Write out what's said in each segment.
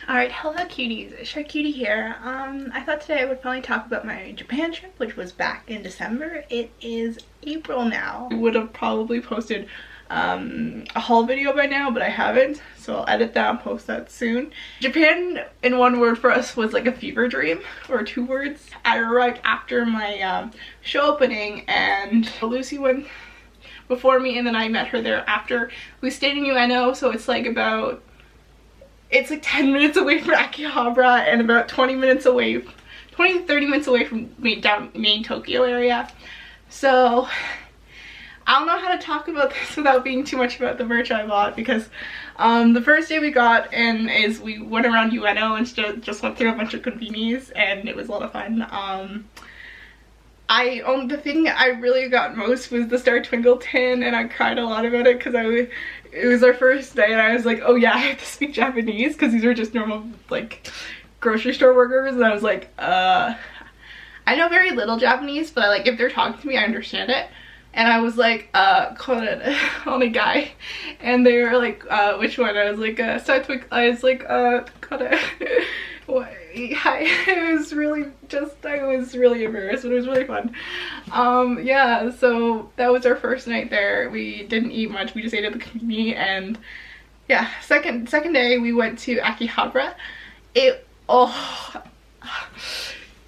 Alright, hello cuties, Sharkutie here. I thought today I would finally talk about my Japan trip, which was back in December. It is April now. I would have probably posted a haul video by now, but I haven't, so I'll edit that and post that soon. Japan, in one word for us, was like a fever dream, or 2 words. I arrived after my show opening, and Lucy went before me, and then I met her there after. We stayed in UNO, so it's like 10 minutes away from Akihabara and about 20 to 30 minutes away from main Tokyo area. So I don't know how to talk about this without being too much about the merch I bought, because the first day we got in is we went around UNO and just went through a bunch of convenies, and it was a lot of fun. The thing I really got most was the Star Twinkle tin, and I cried a lot about it because it was our first day and I was like, oh yeah, I have to speak Japanese because these are just normal like grocery store workers, and I was like, I know very little Japanese, but like if they're talking to me I understand it. And I was like, only guy, and they were like, which one? I was like, Star Twinkle. I was like, hi. I was really embarrassed, but it was really fun. Yeah, so that was our first night there. We didn't eat much, we just ate at the convenience, and yeah, second day we went to Akihabara.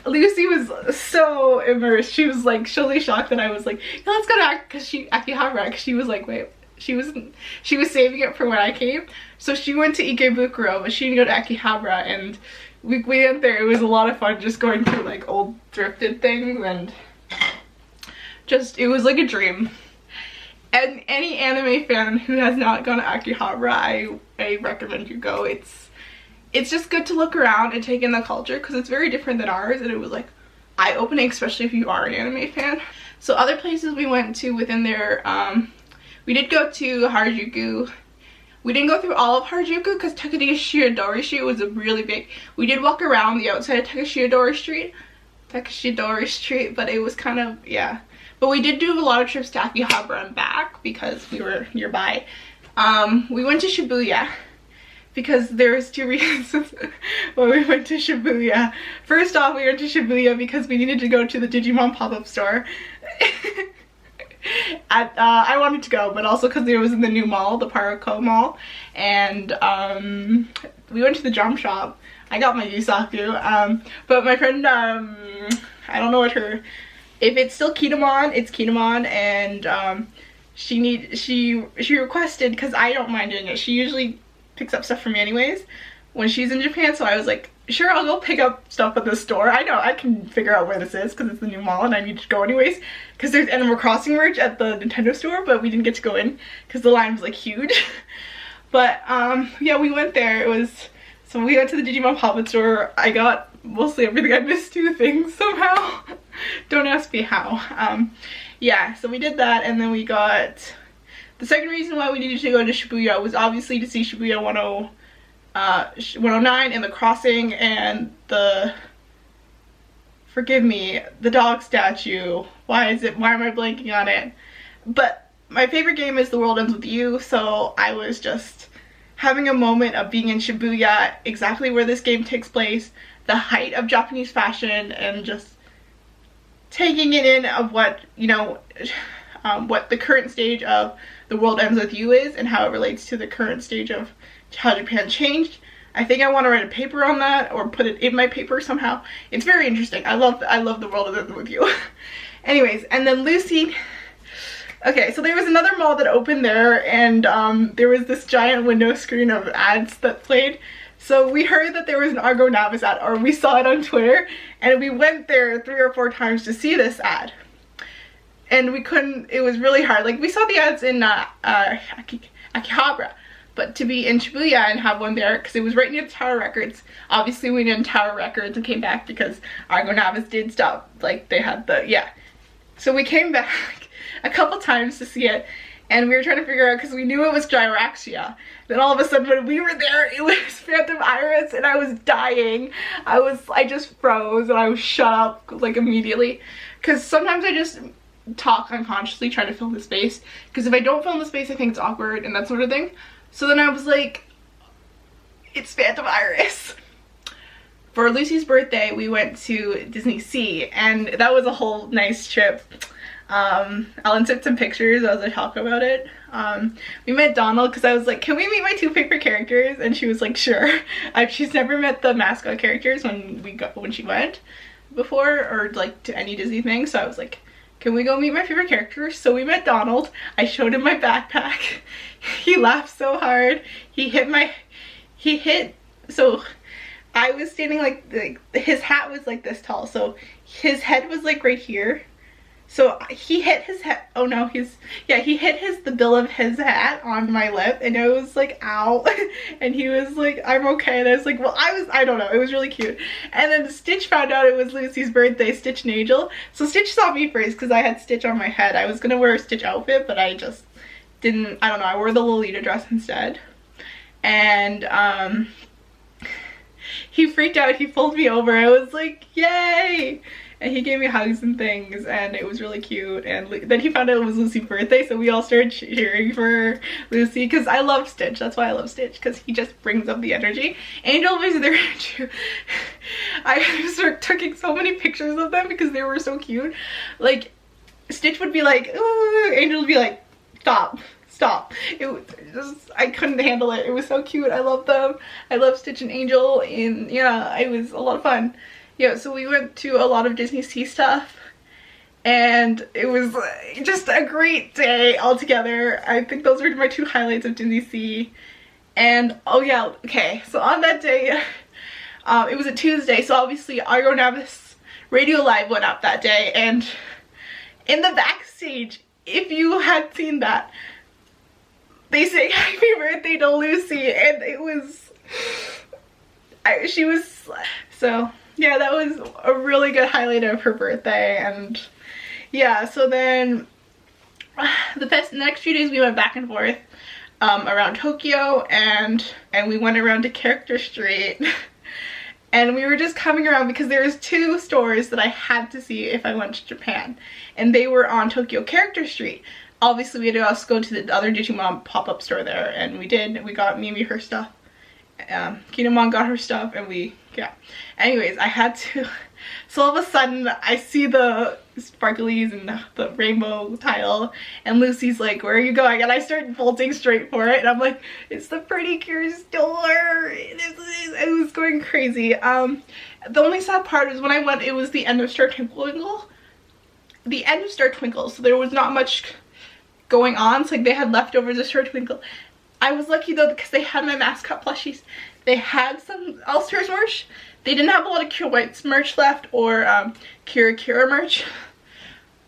Lucy was so immersed. She was like totally shocked that I was like, yeah, let's go to Akihabara, because she was like, wait, she was saving it for when I came. So she went to Ikebukuro, but she didn't go to Akihabara, and we went there. It was a lot of fun just going through like old thrifted things, and it was like a dream. And any anime fan who has not gone to Akihabara, I recommend you go. It's just good to look around and take in the culture, because it's very different than ours, and it was like eye-opening, especially if you are an anime fan. So other places we went to within there, we did go to Harajuku. We didn't go through all of Harajuku because Takashidori Street was really big. We did walk around the outside of Takashidori Street, but it was kind of, yeah. But we did do a lot of trips to Akihabara and back because we were nearby. We went to Shibuya because there was 2 reasons why we went to Shibuya. First off, we went to Shibuya because we needed to go to the Digimon pop-up store. I wanted to go, but also because it was in the new mall, the Parako Mall, and we went to the drum shop. I got my Yusaku, but my friend, I don't know if it's still Kitamon, it's Kitamon, and she requested, because I don't mind doing it, she usually picks up stuff for me anyways when she's in Japan, so I was like, sure, I'll go pick up stuff at the store. I know I can figure out where this is because it's the new mall and I need to go anyways, because there's Animal Crossing merch at the Nintendo store, but we didn't get to go in because the line was like huge. But yeah, we went there. So we went to the Digimon pop-up store. I got mostly everything. I missed 2 things somehow. Don't ask me how. Yeah, so we did that, and then we got the second reason why we needed to go to Shibuya was obviously to see Shibuya 109 and the crossing and the dog statue. Why am I blanking on it? But my favorite game is The World Ends With You, so I was just having a moment of being in Shibuya, exactly where this game takes place, the height of Japanese fashion, and just taking it in of what, you know, what the current stage of The World Ends With You is and how it relates to the current stage of how Japan changed. I think I want to write a paper on that, or put it in my paper somehow. It's very interesting. I love The World Ends With You. Anyways, and then Lucy. Okay, so there was another mall that opened there, and there was this giant window screen of ads that played. So we heard that there was an Argo Navis ad, or we saw it on Twitter, and we went there 3 or 4 times to see this ad. And we couldn't, it was really hard. Like, we saw the ads in Akihabara, but to be in Shibuya and have one there, because it was right near the Tower Records. Obviously we did Tower Records and came back because Argo Navis did stop, like they had the, yeah. So we came back a couple times to see it, and we were trying to figure out, because we knew it was Gyraxia. Then all of a sudden when we were there, it was Phantom Iris, and I was dying. I just froze, and I was shut up like immediately, because sometimes I just talk unconsciously trying to fill the space, because if I don't fill the space I think it's awkward and that sort of thing. So then I was like, It's Phantom Iris. For Lucy's birthday, we went to Disney Sea, and that was a whole nice trip. Ellen took some pictures as I talk about it. We met Donald because I was like, can we meet my 2 favorite characters? And she was like, sure. She's never met the mascot characters when she went before, or like to any Disney thing, so I was like, can we go meet my favorite characters? So we met Donald. I showed him my backpack. He laughed so hard. So I was standing like his hat was like this tall, so his head was like right here. So he hit his head. Oh no, he hit the bill of his hat on my lip, and I was like, ow. And he was like, I'm okay. And I was like, well, I don't know. It was really cute. And then Stitch found out it was Lucy's birthday, Stitch and Angel. So Stitch saw me first because I had Stitch on my head. I was gonna wear a Stitch outfit, but I just didn't. I don't know. I wore the Lolita dress instead. And he freaked out. He pulled me over. I was like, yay. And he gave me hugs and things, and it was really cute. And then he found out it was Lucy's birthday, so we all started cheering for Lucy, because I love Stitch. That's why I love Stitch, because he just brings up the energy. Angel was there too. I started taking so many pictures of them because they were so cute. Like, Stitch would be like, ooh, Angel would be like, stop. Stop. It was just, I couldn't handle it. It was so cute. I love them. I love Stitch and Angel, and yeah, it was a lot of fun. Yeah, so we went to a lot of Disney Sea stuff, and it was just a great day altogether. I think those were my 2 highlights of Disney Sea. And oh yeah, okay, so on that day, it was a Tuesday, so obviously Argo Navis Radio Live went up that day, and in the backstage, if you had seen that, they sang happy birthday to Lucy, and it was, she was, so yeah, that was a really good highlight of her birthday. And yeah, so then the next few days we went back and forth around Tokyo, and we went around to Character Street. And we were just coming around because there was 2 stores that I had to see if I went to Japan, and they were on Tokyo Character Street. Obviously we had to also go to the other Digimon pop-up store there, and we did. We got Mimi her stuff. Kinemon got her stuff, and yeah. Anyways, I had to, so all of a sudden I see the sparklies and the rainbow tile, and Lucy's like, where are you going? And I start bolting straight for it, and I'm like, it's the Pretty Cure store. It was going crazy. The only sad part is when I went, it was the end of Star Twinkle. The end of Star Twinkle, so there was not much going on. So like, they had leftovers of Star Twinkle. I was lucky though because they had my mascot plushies. They had some All-Stars merch. They didn't have a lot of Cure White's merch left, or Kira merch,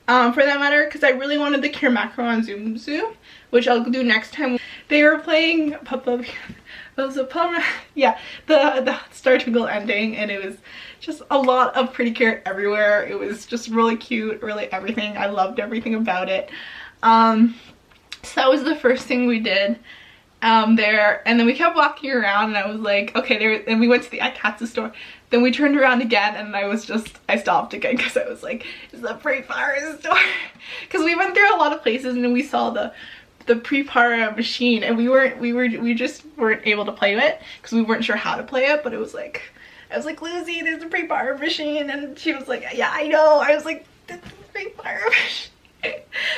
for that matter, because I really wanted the Cure Macro on Zoom Zoom, which I'll do next time. They were playing yeah, the Star Twinkle ending, and it was just a lot of Pretty Cure everywhere. It was just really cute, really everything. I loved everything about it. So that was the first thing we did there, and then we kept walking around, and I was like, okay, there, and we went to the Aikatsu store. Then we turned around again, and I stopped again because I was like, it's the pre-para store. Because we went through a lot of places, and then we saw the pre-para machine, and we just weren't able to play it because we weren't sure how to play it. But it was like, I was like, Lucy, there's a pre-para machine, and she was like, yeah, I know. I was like, this is the pre-para machine.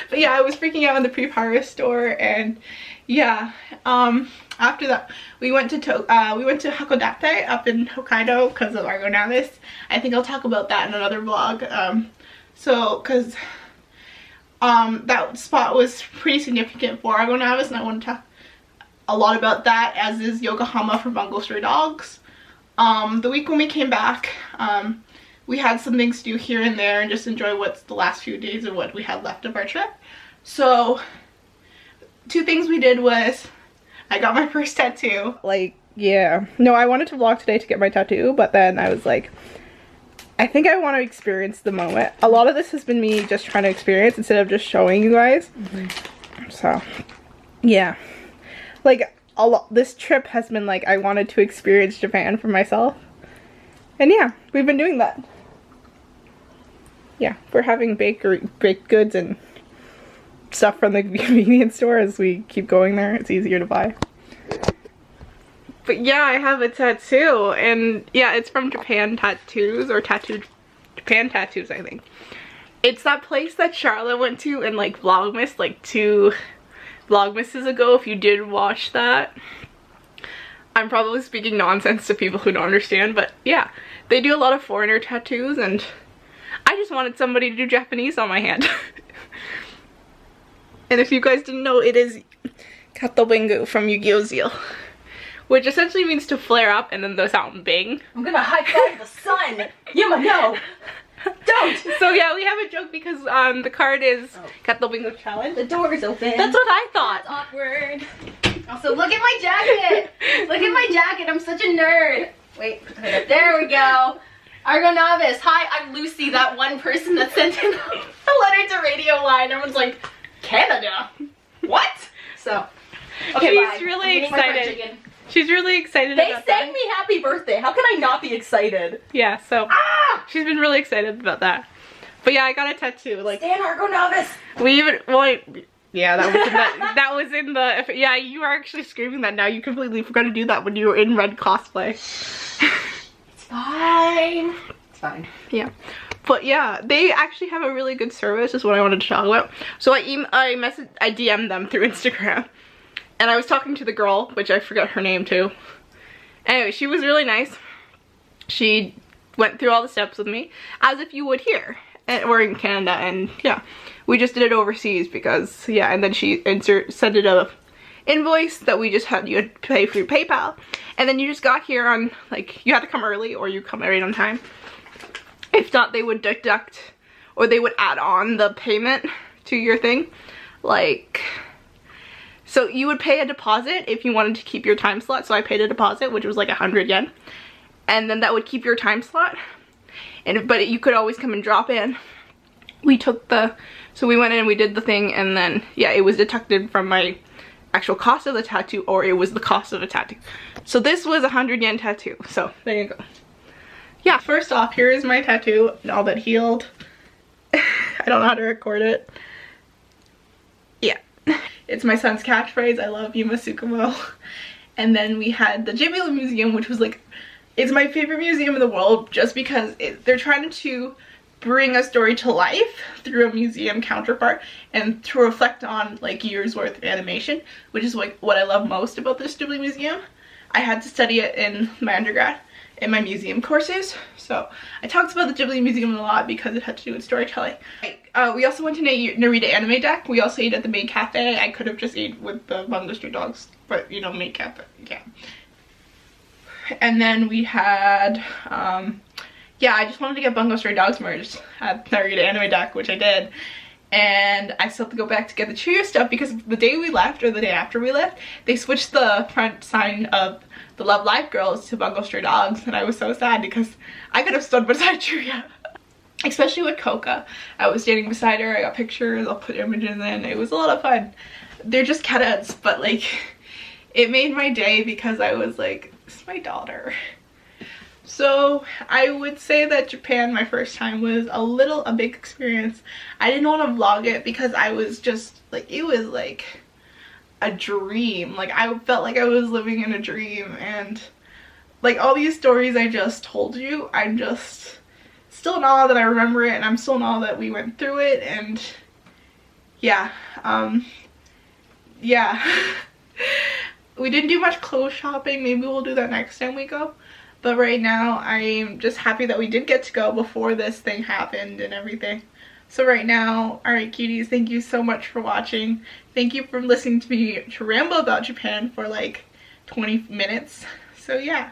But yeah, I was freaking out in the pre-para store, and yeah, after that we went to Hakodate up in Hokkaido because of Argo Navis. I think I'll talk about that in another vlog. So because that spot was pretty significant for Argo Navis, and I want to talk a lot about that, as is Yokohama for Bungo Stray Dogs. The week when we came back, we had some things to do here and there and just enjoy what's the last few days of what we had left of our trip. So 2 things we did was I got my first tattoo. Like, yeah. No, I wanted to vlog today to get my tattoo, but then I was like, I think I want to experience the moment. A lot of this has been me just trying to experience instead of just showing you guys. So, yeah. Like, this trip has been like, I wanted to experience Japan for myself. And yeah, we've been doing that. Yeah, we're having baked goods and stuff from the convenience store as we keep going there. It's easier to buy. But yeah, I have a tattoo, and yeah, it's from Japan Tattoos, or Japan Tattoos, I think. It's that place that Charlotte went to in like Vlogmas, like 2 Vlogmases ago, if you did watch that. I'm probably speaking nonsense to people who don't understand, but yeah, they do a lot of foreigner tattoos, and I just wanted somebody to do Japanese on my hand. And if you guys didn't know, it is Katobingu from Yu-Gi-Oh! Zeal, which essentially means to flare up and then the sound bing. I'm gonna high five the sun! Yuma, no! Don't! So yeah, we have a joke because the card is Katobingu challenge. The door is open. That's what I thought. That's awkward. Also, look at my jacket! Look at my jacket, I'm such a nerd. Wait, there we go. Argo Novice, hi, I'm Lucy, that one person that sent in a letter to Radio Line. Everyone's like, Canada? What? So, okay, she's bye. really excited. She's really excited They about sang that. me happy birthday. How can I not be excited? Yeah, so she's been really excited about that. But yeah, I got a tattoo. Like, Stan Argo Novice. we even, well, yeah, that was in that was in the, yeah, you are actually screaming that now. You completely forgot to do that when you were in red cosplay. It's fine. It's fine. Yeah. But yeah, they actually have a really good service, is what I wanted to talk about. So I DM'd them through Instagram, and I was talking to the girl, which I forgot her name too. Anyway, she was really nice. She went through all the steps with me, as if you would here, or in Canada, and yeah, we just did it overseas because, yeah, and then she sent it a invoice that we just had, you had to pay through PayPal, and then you just got here on, like, you had to come early or you come right on time. If not, they would deduct, or they would add on the payment to your thing. Like, so you would pay a deposit if you wanted to keep your time slot. So I paid a deposit, which was like 100 yen. And then that would keep your time slot. But you could always come and drop in. We took so we went in and we did the thing, and then, yeah, it was deducted from my actual cost of the tattoo, or it was the cost of a tattoo. So this was 100 yen tattoo. So there you go. Yeah, first off, here is my tattoo, all but healed. I don't know how to record it. Yeah. It's my son's catchphrase, I love you, Masukumo. And then we had the Ghibli Museum, which was like, it's my favorite museum in the world just because they're trying to bring a story to life through a museum counterpart and to reflect on like years worth of animation, which is like what I love most about this Ghibli Museum. I had to study it in my undergrad in my museum courses, so I talked about the Ghibli Museum a lot because it had to do with storytelling. We also went to Narita Anime Deck. We also ate at the Maid Cafe. I could have just ate with the Bungo Stray Dogs, but you know, Maid Cafe, yeah. And then we had, yeah, I just wanted to get Bungo Stray Dogs merged at Narita Anime Deck, which I did. And I still have to go back to get the Cheerio stuff because the day we left, or the day after we left, they switched the front sign of the Love Live Girls to Bungo Stray Dogs, and I was so sad because I could have stood beside Cheerio. Especially with Coca. I was standing beside her, I got pictures, I'll put images in, it was a lot of fun. They're just cats, but like, it made my day because I was like, this is my daughter. So I would say that Japan, my first time, was a big experience. I didn't want to vlog it because I was just like, it was like a dream. Like, I felt like I was living in a dream, and like all these stories I just told you, I'm just still in awe that I remember it, and I'm still in awe that we went through it. And yeah, yeah. We didn't do much clothes shopping. Maybe we'll do that next time we go. But right now, I'm just happy that we did get to go before this thing happened and everything. So right now, alright cuties, thank you so much for watching. Thank you for listening to me to ramble about Japan for like 20 minutes. So yeah,